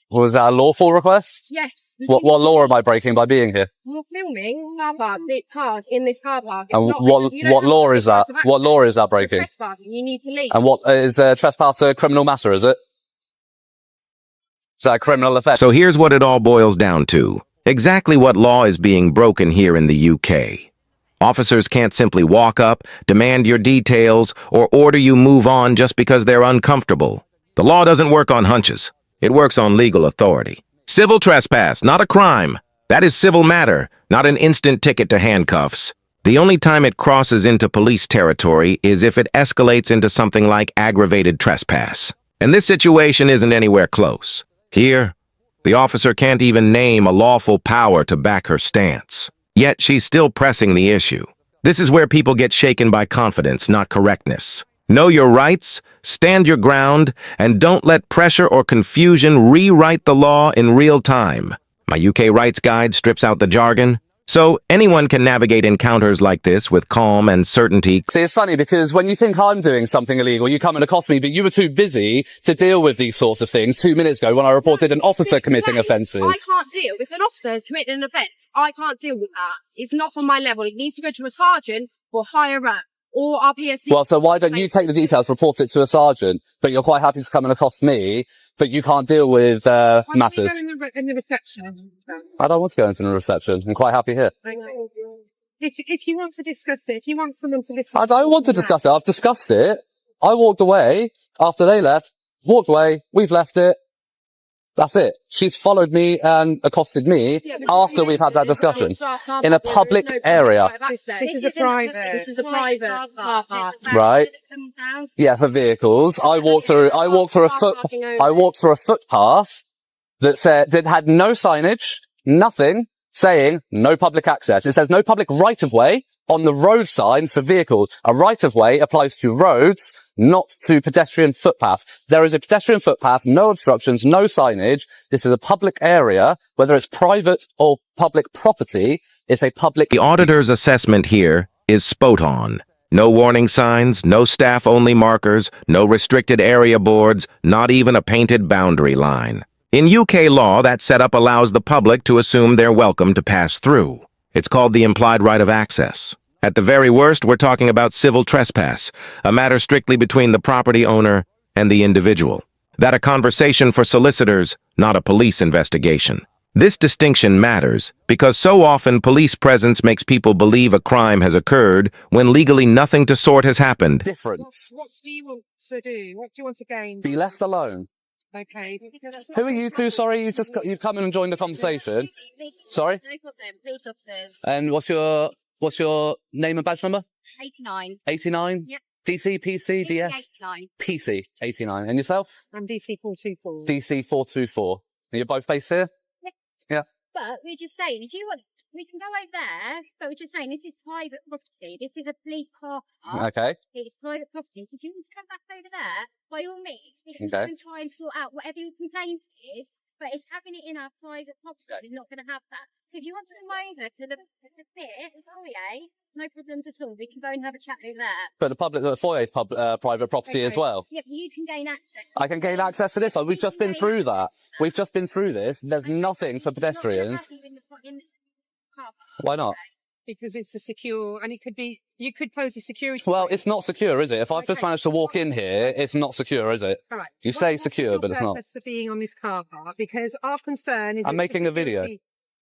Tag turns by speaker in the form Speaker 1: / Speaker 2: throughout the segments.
Speaker 1: Was that a lawful request?
Speaker 2: Yes.
Speaker 1: What law am I breaking by being here?
Speaker 2: You're filming car parks, cars in this car park.
Speaker 1: And what law is that? What law is that breaking?
Speaker 2: Trespassing. You need to leave.
Speaker 1: And what is trespass a criminal matter? Is it? Is that a criminal offence?
Speaker 3: So here's what it all boils down to. Exactly what law is being broken here in the UK. Officers can't simply walk up, demand your details, or order you move on just because they're uncomfortable. The law doesn't work on hunches. It works on legal authority. Civil trespass, not a crime. That is civil matter, not an instant ticket to handcuffs. The only time it crosses into police territory is if it escalates into something like aggravated trespass. And this situation isn't anywhere close. Here, the officer can't even name a lawful power to back her stance. Yet she's still pressing the issue. This is where people get shaken by confidence, not correctness. Know your rights, stand your ground, and don't let pressure or confusion rewrite the law in real time. My UK Rights Guide strips out the jargon, so anyone can navigate encounters like this with calm and certainty.
Speaker 1: See, it's funny because when you think I'm doing something illegal, you come and accost me, but you were too busy to deal with these sorts of things 2 minutes ago when I reported an officer committing offences.
Speaker 2: I can't deal. If an officer has committed an offence, I can't deal with that. It's not on my level. It needs to go to a sergeant or higher up. Or our PSD.
Speaker 1: Well, so why don't you take the details, report it to a sergeant, but you're quite happy to come and accost me, but you can't deal with matters?
Speaker 2: Why don't you go in the reception?
Speaker 1: I don't want to go into the reception. I'm quite happy here.
Speaker 2: If you want to discuss it, if you want someone to listen.
Speaker 1: I don't want to discuss it. I've discussed it. I walked away after they left. Walked away. We've left it. That's it. She's followed me and accosted me after we've had that discussion in a public area.
Speaker 2: This is a private car park.
Speaker 1: Right. Yeah, for vehicles. I walked through a footpath that had no signage, nothing saying no public access. It says no public right of way on the road sign for vehicles. A right of way applies to roads, not to pedestrian footpaths. There is a pedestrian footpath, no obstructions, no signage. This is a public area, whether it's private or public property. It's a public.
Speaker 3: The auditor's assessment here is spot on. No warning signs, no staff-only markers, no restricted area boards, not even a painted boundary line. In UK law, that setup allows the public to assume they're welcome to pass through. It's called the implied right of access. At the very worst, we're talking about civil trespass, a matter strictly between the property owner and the individual. That a conversation for solicitors, not a police investigation. This distinction matters because so often police presence makes people believe a crime has occurred when legally nothing to sort has happened.
Speaker 1: Difference.
Speaker 2: What do you want to do? What do you want to gain?
Speaker 1: Be left alone.
Speaker 2: Okay.
Speaker 1: Who are you two? Sorry, you've come in and joined the conversation. Sorry?
Speaker 4: No problem. Police officers.
Speaker 1: And what's your name and badge number?
Speaker 4: 89.
Speaker 1: 89?
Speaker 4: Yep.
Speaker 1: DC, PC, DS?
Speaker 4: 89.
Speaker 1: PC, 89. And yourself?
Speaker 2: I'm DC 424.
Speaker 1: DC 424. And you're both based here?
Speaker 4: Yeah.
Speaker 1: Yeah.
Speaker 4: But we're just saying, if you want, we can go over there, but we're just saying this is private property. This is a police car park.
Speaker 1: Okay.
Speaker 4: It's private property. So if you want to come back over there, by all means, we can
Speaker 1: Okay.
Speaker 4: go and try and sort out whatever your complaint is. But it's having it in our private property. We're not going to have that. So if you want to come over to the bit, the foyer, no problems at all. We can go and have a chat over there.
Speaker 1: But the foyer is private property as well.
Speaker 4: Yeah, but you can gain access.
Speaker 1: I can gain access to this. We've just been through that. We've just been through this. There's nothing for pedestrians.
Speaker 4: In the car park.
Speaker 1: Why not?
Speaker 2: Because it's a secure, and you could pose a security.
Speaker 1: Well, it's not secure, is it? If I've just managed to walk in here, it's not secure, is it?
Speaker 2: All right.
Speaker 1: You say secure, but it's not.
Speaker 2: What's your purpose for being on this car park? Because our concern is
Speaker 1: I'm making a video.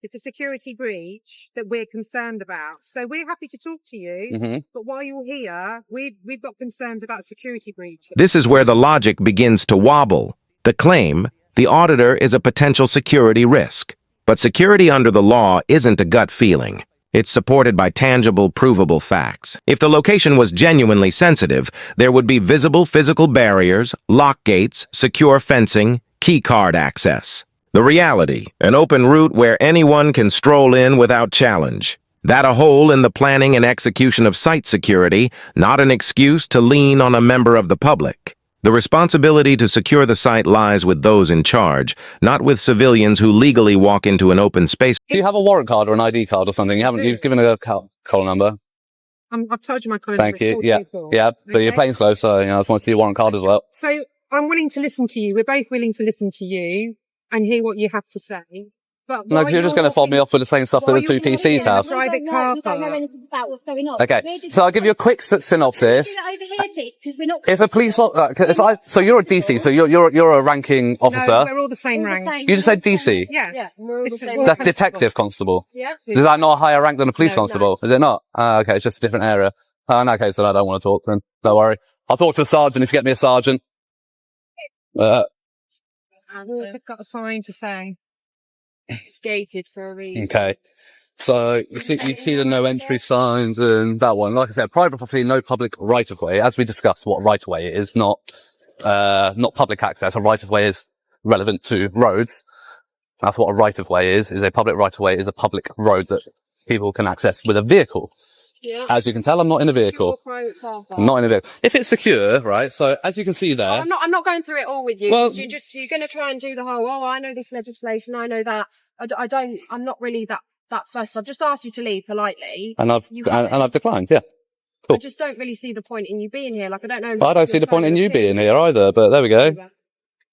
Speaker 2: It's a security breach that we're concerned about. So we're happy to talk to you, but while you're here, we've got concerns about security breach.
Speaker 3: This is where the logic begins to wobble. The claim, the auditor is a potential security risk. But security under the law isn't a gut feeling. It's supported by tangible, provable facts. If the location was genuinely sensitive, there would be visible physical barriers, lock gates, secure fencing, key card access. The reality, an open route where anyone can stroll in without challenge. That a hole in the planning and execution of site security, not an excuse to lean on a member of the public. The responsibility to secure the site lies with those in charge, not with civilians who legally walk into an open space.
Speaker 1: Do you have a warrant card or an ID card or something? You've given a call number.
Speaker 2: I've told you my call
Speaker 1: Thank
Speaker 2: number.
Speaker 1: you. Yeah. But your plane's closed, so I just want to see your warrant card as well.
Speaker 2: So I'm willing to listen to you. We're both willing to listen to you. and hear what you have to say. But
Speaker 1: No, because you're just going to fob me off with the same stuff that the two PCs have.
Speaker 2: Private car
Speaker 4: We don't know
Speaker 2: park.
Speaker 4: anything about what's going on.
Speaker 1: Okay, so I'll give you a quick synopsis.
Speaker 4: Do that over here, please, because we're not.
Speaker 1: If a police, so you're a DC, so you're a ranking officer.
Speaker 2: No, we're all the same
Speaker 4: all the
Speaker 2: rank.
Speaker 4: same.
Speaker 1: You just said DC.
Speaker 2: Yeah.
Speaker 4: We're all the
Speaker 2: It's
Speaker 4: same.
Speaker 2: all
Speaker 1: That's
Speaker 2: constable.
Speaker 1: detective constable.
Speaker 4: Yeah.
Speaker 1: Is that not a higher rank than a police
Speaker 2: No,
Speaker 1: constable? Is it not? Okay, it's just a different area. In that case, then I don't want to talk then. Don't worry. I'll talk to a sergeant if you get me a sergeant.
Speaker 2: We've got a sign to say.
Speaker 4: It's gated for a reason.
Speaker 1: Okay. So you see the no entry signs and that one. Like I said, private property, no public right of way. As we discussed, what right of way is, not public access. A right of way is relevant to roads. That's what a right of way is. Is a public right of way is a public road that people can access with a vehicle.
Speaker 4: Yeah.
Speaker 1: As you can tell, I'm not in a vehicle.
Speaker 4: Private car park.
Speaker 1: I'm not in a vehicle. If it's secure, right? So as you can see there.
Speaker 4: I'm not going through it all with you.
Speaker 1: Well-
Speaker 4: 'Cause you're going to try and do the whole, I know this legislation, I know that. I'm not really that fussed. I've just asked you to leave politely.
Speaker 1: And I've declined, yeah. Cool.
Speaker 4: I just don't really see the point in you being here. Like, I don't know.
Speaker 1: I don't see the point in you being here either, but there we go.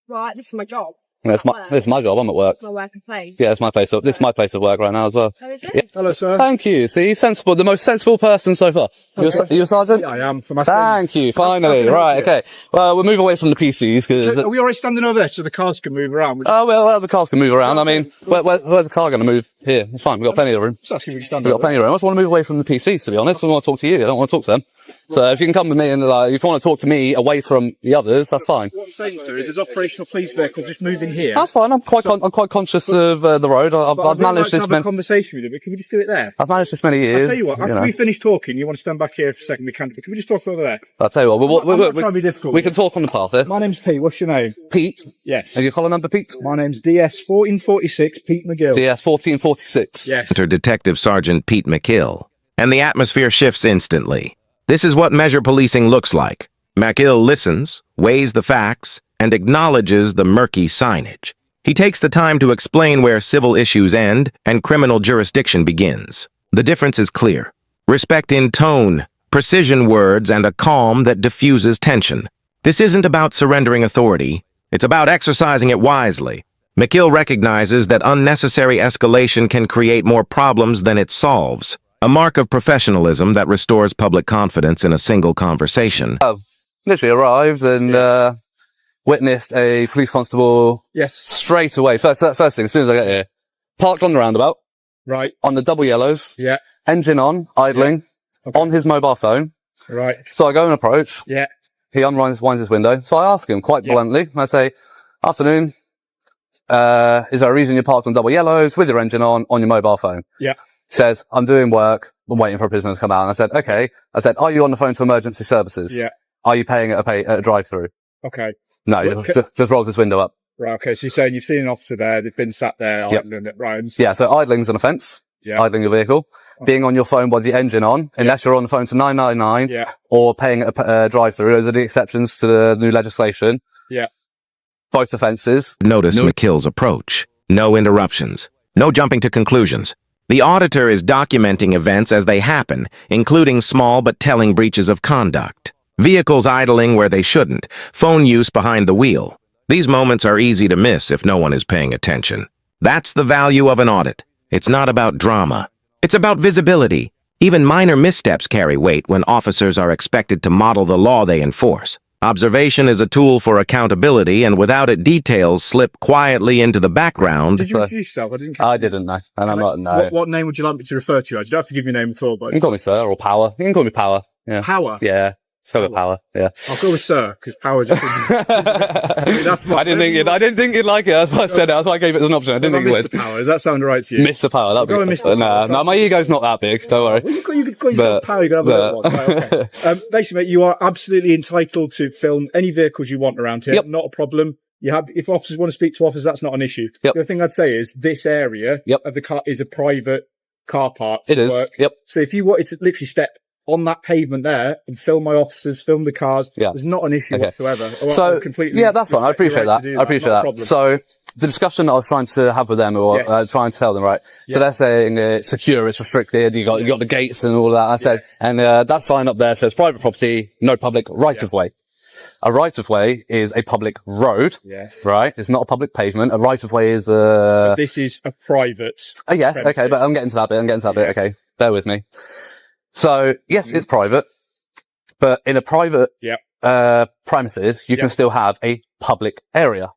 Speaker 4: Right, this is my job.
Speaker 1: It's my job. I'm at work.
Speaker 4: It's my working place.
Speaker 1: Yeah, it's my place. This is my place of work right now as well.
Speaker 4: Oh, is it?
Speaker 1: Yeah.
Speaker 5: Hello, sir.
Speaker 1: Thank you. See, sensible, the most sensible person so far. Are you a sergeant?
Speaker 5: Yeah, I am. For my
Speaker 1: Thank you. Finally. Right. Okay. Well, we'll move away from the PCs because.
Speaker 5: Are we already standing over there so the cars can move around?
Speaker 1: Oh, well, the cars can move around. I mean, where's the car going to move? Here. It's fine. We've got plenty of room.
Speaker 5: Just asking if we can stand
Speaker 1: We've got
Speaker 5: over
Speaker 1: plenty of room. I just want to move away from the PCs, to be honest. I want to talk to you. I don't want to talk to them. So if you can come with me and if you want to talk to me away from the others, that's fine.
Speaker 5: What I'm saying, sir, is there's operational police vehicles just moving here.
Speaker 1: That's fine. I'm quite conscious of the road. I've managed
Speaker 5: to
Speaker 1: this
Speaker 5: have a conversation with you, but can we just do it there?
Speaker 1: I've managed this many years.
Speaker 5: I'll tell you what, after we finish talking, you want to stand back here for a second, we can we just talk over there?
Speaker 1: I'll tell you what.
Speaker 5: I'm not trying to be difficult.
Speaker 1: We can talk on the path here.
Speaker 5: My name's Pete, what's your name?
Speaker 1: Pete.
Speaker 5: Yes.
Speaker 1: And your collar number, Pete?
Speaker 5: My name's DS1446, Pete McGill.
Speaker 1: DS1446.
Speaker 5: Yes.
Speaker 3: Enter Detective Sergeant Pete McGill, and the atmosphere shifts instantly. This is what measure policing looks like. McGill listens, weighs the facts, and acknowledges the murky signage. He takes the time to explain where civil issues end and criminal jurisdiction begins. The difference is clear. Respect in tone, precision words, and a calm that diffuses tension. This isn't about surrendering authority. It's about exercising it wisely. McGill recognizes that unnecessary escalation can create more problems than it solves. A mark of professionalism that restores public confidence in a single conversation.
Speaker 1: Literally arrived and witnessed a police constable
Speaker 5: Yes.
Speaker 1: straight away. First thing, as soon as I get here, parked on the roundabout,
Speaker 5: Right.
Speaker 1: on the double yellows,
Speaker 5: Yeah.
Speaker 1: engine on, idling,
Speaker 5: Okay.
Speaker 1: on his mobile phone.
Speaker 5: Right.
Speaker 1: So I go and approach.
Speaker 5: Yeah.
Speaker 1: He winds his window. So I ask him quite bluntly. I say, "Afternoon. Is there a reason you're parked on double yellows with your engine on your mobile phone?"
Speaker 5: Yeah.
Speaker 1: Says, "I'm doing work. I'm waiting for a prisoner to come out." And I said, "Okay." I said, "Are you on the phone to emergency services?"
Speaker 5: Yeah.
Speaker 1: "Are you paying at a drive-through?"
Speaker 5: Okay.
Speaker 1: No, he just rolls his window up.
Speaker 5: Right. Okay. So you're saying you've seen an officer there, they've been sat there,
Speaker 1: Yep.
Speaker 5: idling it, right?
Speaker 1: Yeah, so idling's an offence.
Speaker 5: Yeah.
Speaker 1: Idling your vehicle. Being on your phone with the engine on, unless you're on the phone to 999,
Speaker 5: Yeah.
Speaker 1: or paying at a drive-through. Those are the exceptions to the new legislation.
Speaker 5: Yeah.
Speaker 1: Both offences.
Speaker 3: Notice McGill's approach. No interruptions. No jumping to conclusions. The auditor is documenting events as they happen, including small but telling breaches of conduct. Vehicles idling where they shouldn't. Phone use behind the wheel. These moments are easy to miss if no one is paying attention. That's the value of an audit. It's not about drama. It's about visibility. Even minor missteps carry weight when officers are expected to model the law they enforce. Observation is a tool for accountability, and without it, details slip quietly into the background.
Speaker 5: Did you introduce yourself? I didn't.
Speaker 1: I didn't know. And I'm not, no.
Speaker 5: What name would you like me to refer to you as? You don't have to give your name at all, but
Speaker 1: You can call me Sir or Power. You can call me Power. Yeah.
Speaker 5: Power.
Speaker 1: Yeah. Let's go with Power. Yeah.
Speaker 5: I'll go with Sir, because Power just. That's
Speaker 1: I didn't think you'd like it. That's why I said it. That's why I gave it as an option. I didn't think you would.
Speaker 5: Mr. Power. Does that sound right to you?
Speaker 1: Mr. Power. That'd
Speaker 5: Go
Speaker 1: be
Speaker 5: with Mr. Power.
Speaker 1: No, my ego's not that big. Don't worry.
Speaker 5: Well, you could call yourself Power. You could have a little one. Right, okay. Basically, mate, you are absolutely entitled to film any vehicles you want around here.
Speaker 1: Yep.
Speaker 5: Not a problem. You have, if officers want to speak to officers, that's not an issue.
Speaker 1: Yep.
Speaker 5: The other thing I'd say is this area of the car is a private car park.
Speaker 1: It is. Yep.
Speaker 5: So if you wanted to literally step on that pavement there and film my officers, film the cars, there's not an issue whatsoever.
Speaker 1: So, that's fine. I appreciate that. I appreciate that. So, the discussion I was trying to have with them, or trying to tell them, right? So they're saying it's secure, it's restricted, you got the gates and all of that. I said, and that sign up there says private property, no public right of way. A right-of-way is a public road.
Speaker 5: Yes.
Speaker 1: Right? It's not a public pavement. A right-of-way is
Speaker 5: This is a private.
Speaker 1: Oh, yes.
Speaker 5: premises.
Speaker 1: Okay. But I'm getting to that bit. Okay. Bear with me. So, yes, it's private. But in a private, premises, you can still have a public area.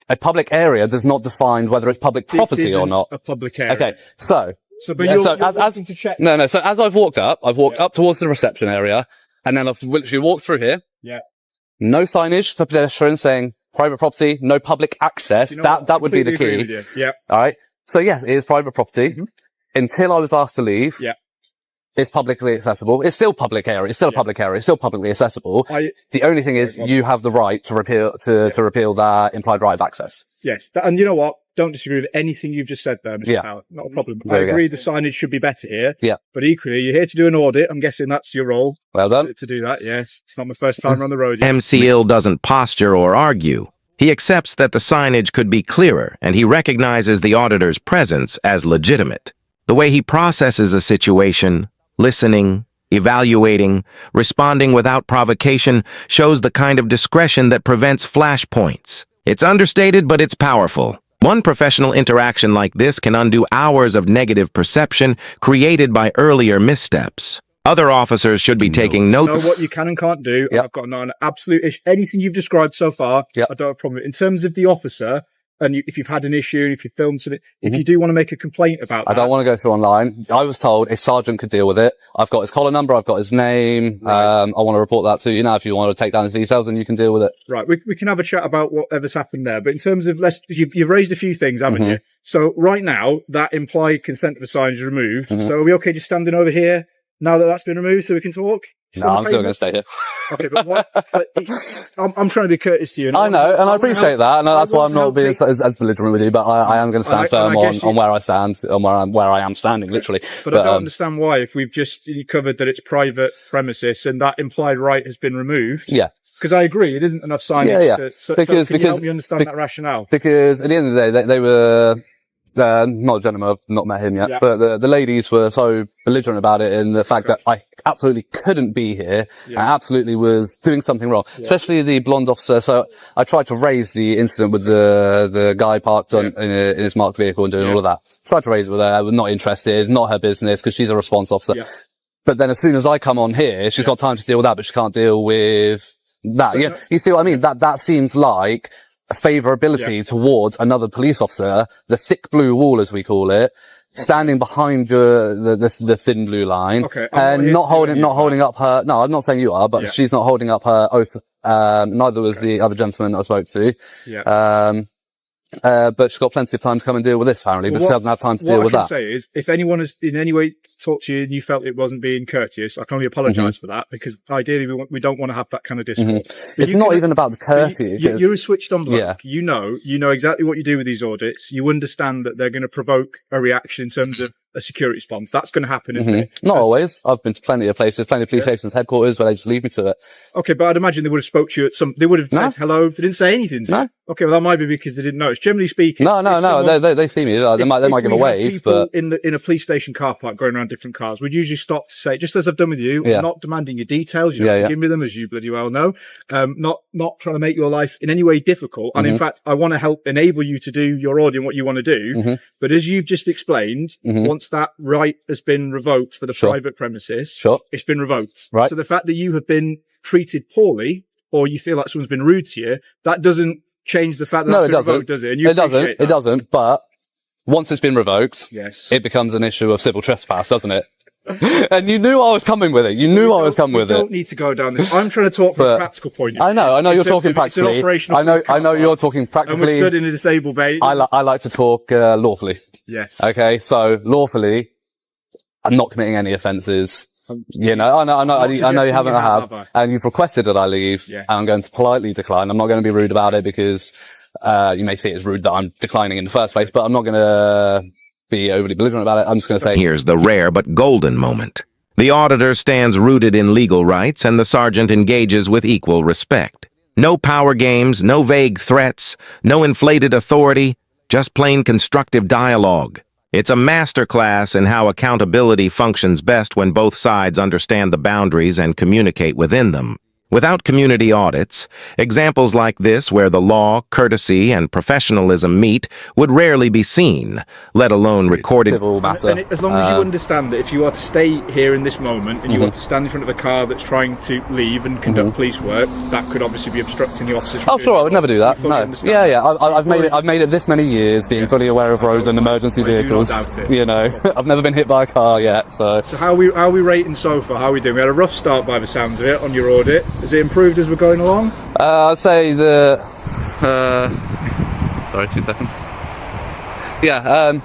Speaker 1: A public area does not define whether it's public property or not.
Speaker 5: A public area.
Speaker 1: Okay. So
Speaker 5: but you're
Speaker 1: as
Speaker 5: wanting to check.
Speaker 1: No. So as I've walked up towards the reception area, and then I've literally walked through here.
Speaker 5: Yeah.
Speaker 1: No signage for pedestrians saying private property, no public access.
Speaker 5: You know
Speaker 1: That would be the
Speaker 5: Completely
Speaker 1: key.
Speaker 5: agree with you. Yeah.
Speaker 1: All right. So yes, it is private property. Until I was asked to leave.
Speaker 5: Yeah.
Speaker 1: It's publicly accessible. It's still public area. It's still a public area. It's still publicly accessible. The only thing is you have the right to repeal that implied right of access.
Speaker 5: Yes. And you know what? Don't disagree with anything you've just said there, Mr. Power. Not a problem. I agree the signage should be better here.
Speaker 1: Yeah.
Speaker 5: But equally, you're here to do an audit. I'm guessing that's your role.
Speaker 1: Well done.
Speaker 5: To do that, yes. It's not my first time on the road yet.
Speaker 3: MC Ill doesn't posture or argue. He accepts that the signage could be clearer, and he recognizes the auditor's presence as legitimate. The way he processes a situation, listening, evaluating, responding without provocation, shows the kind of discretion that prevents flashpoints. It's understated, but it's powerful. One professional interaction like this can undo hours of negative perception created by earlier missteps. Other officers should be taking note.
Speaker 5: Know what you can and can't do. I've got an absolute issue. Anything you've described so far, I don't have a problem with. In terms of the officer, and if you've had an issue, if you filmed something, if you do want to make a complaint about that.
Speaker 1: I don't want to go through online. I was told a sergeant could deal with it. I've got his collar number. I've got his name. Right. I want to report that to you now. If you want to take down his details, and you can deal with it.
Speaker 5: Right. We can have a chat about whatever's happened there. But in terms of, you've raised a few things, haven't you? So right now, that implied consent of a sign is removed. So are we okay just standing over here now that that's been removed so we can talk?
Speaker 1: No, I'm still going to stay here.
Speaker 5: Okay, but what? I'm trying to be courteous to you.
Speaker 1: I know, and I appreciate that, and that's why I'm not being as belligerent with you. But I am going to stand firm on where I stand, on where I am standing, literally.
Speaker 5: But I don't understand why, if we've just covered that it's private premises and that implied right has been removed.
Speaker 1: Yeah.
Speaker 5: Because I agree, it isn't enough signage. So can you help me understand that rationale?
Speaker 1: Because at the end of the day, they were. Not a gentleman, I've not met him yet, but the ladies were so belligerent about it in the fact that I absolutely couldn't be here and absolutely was doing something wrong, especially the blonde officer. So I tried to raise the incident with the guy parked in his marked vehicle and doing all of that. Tried to raise it with her, was not interested, not her business because she's a response officer. Yeah. But then as soon as I come on here, she's got time to deal with that, but she can't deal with that. So, you see what I mean? That seems like favorability towards another police officer, the thick blue wall as we call it, standing behind the thin blue line, and not holding up her. No, I'm not saying you are, but she's not holding up her oath. Neither was the other gentleman I spoke to. But she's got plenty of time to come and deal with this apparently, but she doesn't have time to deal with that.
Speaker 5: What I can say is, if anyone has in any way talked to you and you felt it wasn't being courteous, I can only apologise for that, because ideally we don't want to have that kind of discourse.
Speaker 1: It's not even about the courtesy.
Speaker 5: You're a switched on bloke. You know exactly what you do with these audits. You understand that they're going to provoke a reaction in terms of a security response. That's going to happen, isn't it?
Speaker 1: Not always. I've been to plenty of places, plenty of police stations, headquarters, where they just leave me to it.
Speaker 5: Okay, but I'd imagine they would have spoke to you they would have said hello. They didn't say anything.
Speaker 1: No.
Speaker 5: Okay, well that might be because they didn't know. It's generally speaking.
Speaker 1: No. They see me. They might give a wave, but
Speaker 5: in a police station car park going around different cars, we'd usually stop to say, just as I've done with you, I'm not demanding your details. You don't have to give me them, as you bloody well know. Not trying to make your life in any way difficult. And in fact, I want to help enable you to do your audit and what you want to do. But as you've just explained, once that right has been revoked for the private premises, it's been revoked.
Speaker 1: Right.
Speaker 5: So the fact that you have been treated poorly, or you feel like someone's been rude to you, that doesn't change the fact that it's been revoked, does it? And
Speaker 1: it doesn't. But once it's been revoked,
Speaker 5: it
Speaker 1: becomes an issue of civil trespass, doesn't it? And you knew I was coming with it. You knew I was coming with it.
Speaker 5: You don't need to go down this. I'm trying to talk from a practical point of view.
Speaker 1: I know you're talking practically. I know you're talking practically.
Speaker 5: And we're stood in a disabled bay.
Speaker 1: I like to talk lawfully.
Speaker 5: Yes.
Speaker 1: Okay, so lawfully, I'm not committing any offences. You know, I know you haven't, I have, and you've requested that I leave, and I'm going to politely decline. I'm not going to be rude about it because, you may see it as rude that I'm declining in the first place, but I'm not going to be overly belligerent about it. I'm just going to say,
Speaker 3: here's the rare but golden moment. The auditor stands rooted in legal rights, and the sergeant engages with equal respect. No power games, no vague threats, no inflated authority, just plain constructive dialogue. It's a masterclass in how accountability functions best when both sides understand the boundaries and communicate within them. Without community audits, examples like this where the law, courtesy, and professionalism meet would rarely be seen, let alone recorded.
Speaker 5: As long as you understand that if you are to stay here in this moment and you are to stand in front of a car that's trying to leave and conduct police work, that could obviously be obstructing the officers.
Speaker 1: Oh, sure, I would never do that. No. Yeah. I've made it this many years, being fully aware of roads and emergency vehicles. You know, I've never been hit by a car yet. So
Speaker 5: how are we rating so far? How are we doing? We had a rough start by the sounds of it on your audit. Has it improved as we're going along?
Speaker 1: I'd say sorry, 2 seconds. Yeah,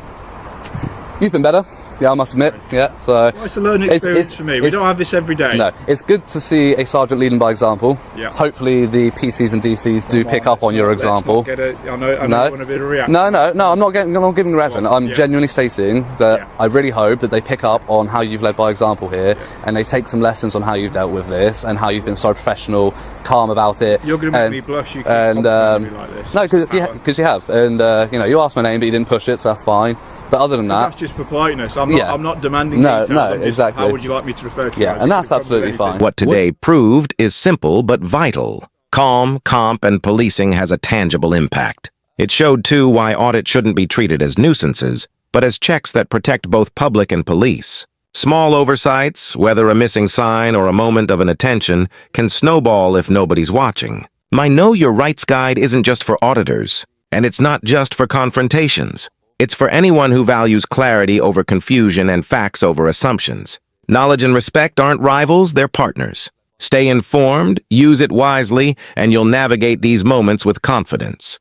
Speaker 1: you've been better. Yeah, I must admit. Yeah, so
Speaker 5: well, it's a learning experience for me. We don't have this every day.
Speaker 1: No, it's good to see a sergeant leading by example.
Speaker 5: Yeah.
Speaker 1: Hopefully, the PCs and DCs do pick up on your example.
Speaker 5: I know you want a bit of a reaction.
Speaker 1: No. I'm not giving a reaction. I'm genuinely stating that I really hope that they pick up on how you've led by example here, and they take some lessons on how you've dealt with this and how you've been so professional, calm about it.
Speaker 5: You're going to make me blush. You can me like this.
Speaker 1: No, because you have, and you asked my name, but you didn't push it, so that's fine. But other than that,
Speaker 5: that's just for politeness. I'm not demanding details.
Speaker 1: No, exactly.
Speaker 5: How would you like me to refer to you?
Speaker 1: Yeah, and that's absolutely fine.
Speaker 3: What today proved is simple but vital. Calm, comp, and policing has a tangible impact. It showed, too, why audit shouldn't be treated as nuisances, but as checks that protect both public and police. Small oversights, whether a missing sign or a moment of inattention, can snowball if nobody's watching. My Know Your Rights guide isn't just for auditors, and it's not just for confrontations. It's for anyone who values clarity over confusion and facts over assumptions. Knowledge and respect aren't rivals, they're partners. Stay informed, use it wisely, and you'll navigate these moments with confidence.